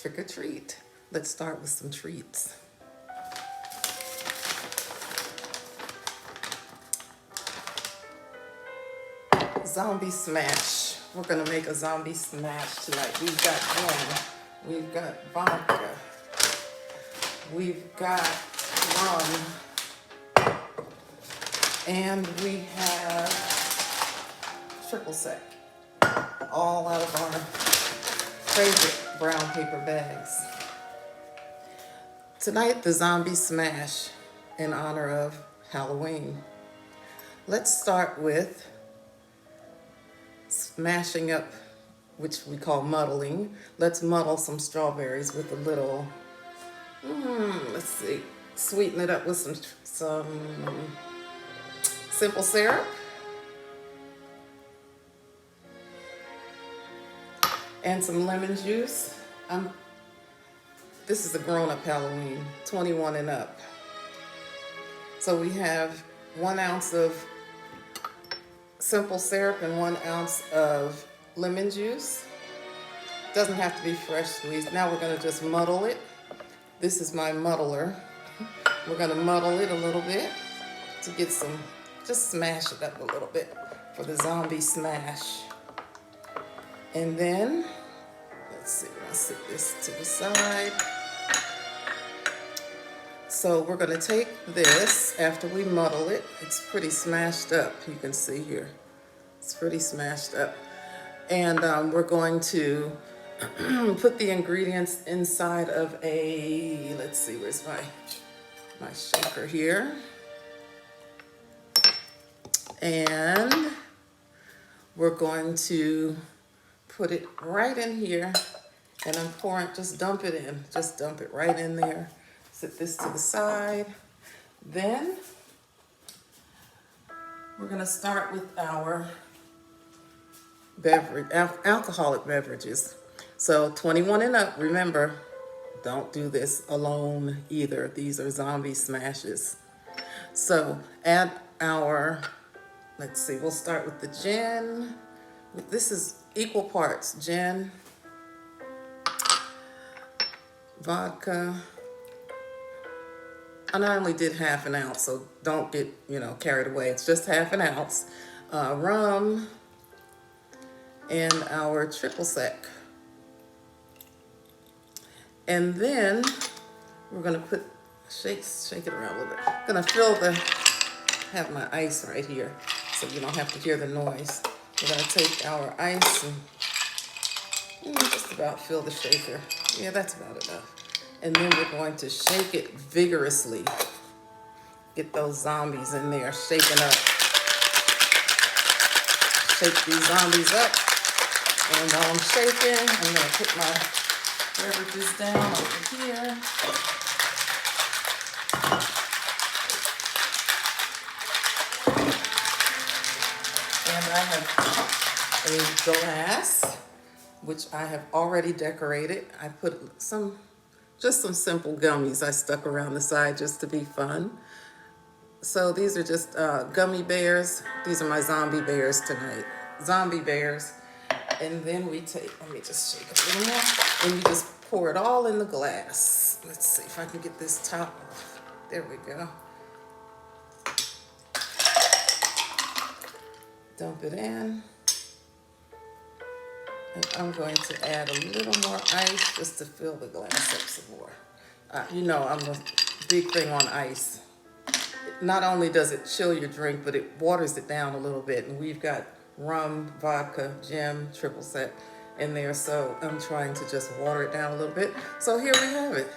trick or treat. Let's start with some treats. Zombie smash. We're gonna make a zombie smash tonight. We've got gin, we've got vodka, we've got rum, and we have triple sec, all out of our favorite brown paper bags. Tonight, the zombie smash in honor of Halloween. Let's start with smashing up, which we call muddling. Let's muddle some strawberries with a little, let's see, sweeten it up with some simple syrup. And some lemon juice. This is a grown-up Halloween, 21 and up. So we have 1 ounce of simple syrup and 1 ounce of lemon juice. Doesn't have to be fresh squeezed. Now we're gonna just muddle it. This is my muddler. We're gonna muddle it a little bit to get some, just smash it up a little bit for the zombie smash. And then, let's see, I'll set this to the side. So we're gonna take this after we muddle it. It's pretty smashed up, you can see here. It's pretty smashed up. And we're going to put the ingredients inside of a, let's see, where's my shaker here. And we're going to put it right in here, and I'm pouring, just dump it in. Just dump it right in there. Set this to the side. Then we're gonna start with our beverage, alcoholic beverages. So 21 and up, remember, don't do this alone either. These are zombie smashes. So add our, let's see, we'll start with the gin. This is equal parts gin, vodka, and I only did half an ounce, so don't get, carried away. It's just half an ounce. Rum, and our triple sec. And then we're gonna put, shake it around a little bit. Gonna have my ice right here, so you don't have to hear the noise. We're gonna take our ice and just about fill the shaker. Yeah, that's about enough. And then we're going to shake it vigorously. Get those zombies in there, shaking up. Shake these zombies up. And while I'm shaking, I'm gonna put my beverages down over here. And I have a glass, which I have already decorated. I put just some simple gummies I stuck around the side just to be fun. So these are just gummy bears. These are my zombie bears tonight. Zombie bears. And then we take, let me just shake a little more. And you just pour it all in the glass. Let's see if I can get this top off. There we go. Dump it in. And I'm going to add a little more ice just to fill the glass up some more. I'm a big thing on ice. Not only does it chill your drink, but it waters it down a little bit. And we've got rum, vodka, gin, triple sec in there. So I'm trying to just water it down a little bit. So here we have it.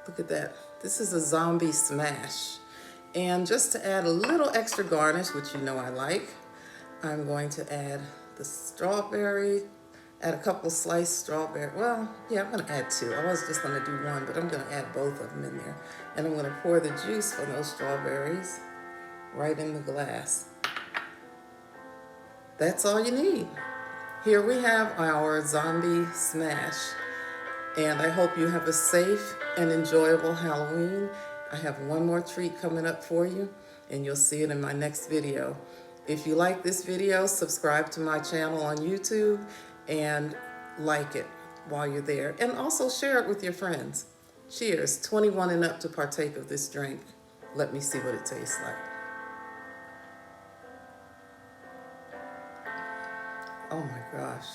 Look at that. This is a zombie smash. And just to add a little extra garnish, which I like, I'm going to add the strawberry, add a couple sliced strawberry. Well, yeah, I'm gonna add 2. I was just gonna do 1, but I'm gonna add both of them in there. And I'm gonna pour the juice from those strawberries right in the glass. That's all you need. Here we have our zombie smash. And I hope you have a safe and enjoyable Halloween. I have one more treat coming up for you, and you'll see it in my next video. If you like this video, subscribe to my channel on YouTube and like it. while you're there. And also share it with your friends. Cheers, 21 and up to partake of this drink. Let me see what it tastes like. Oh my gosh.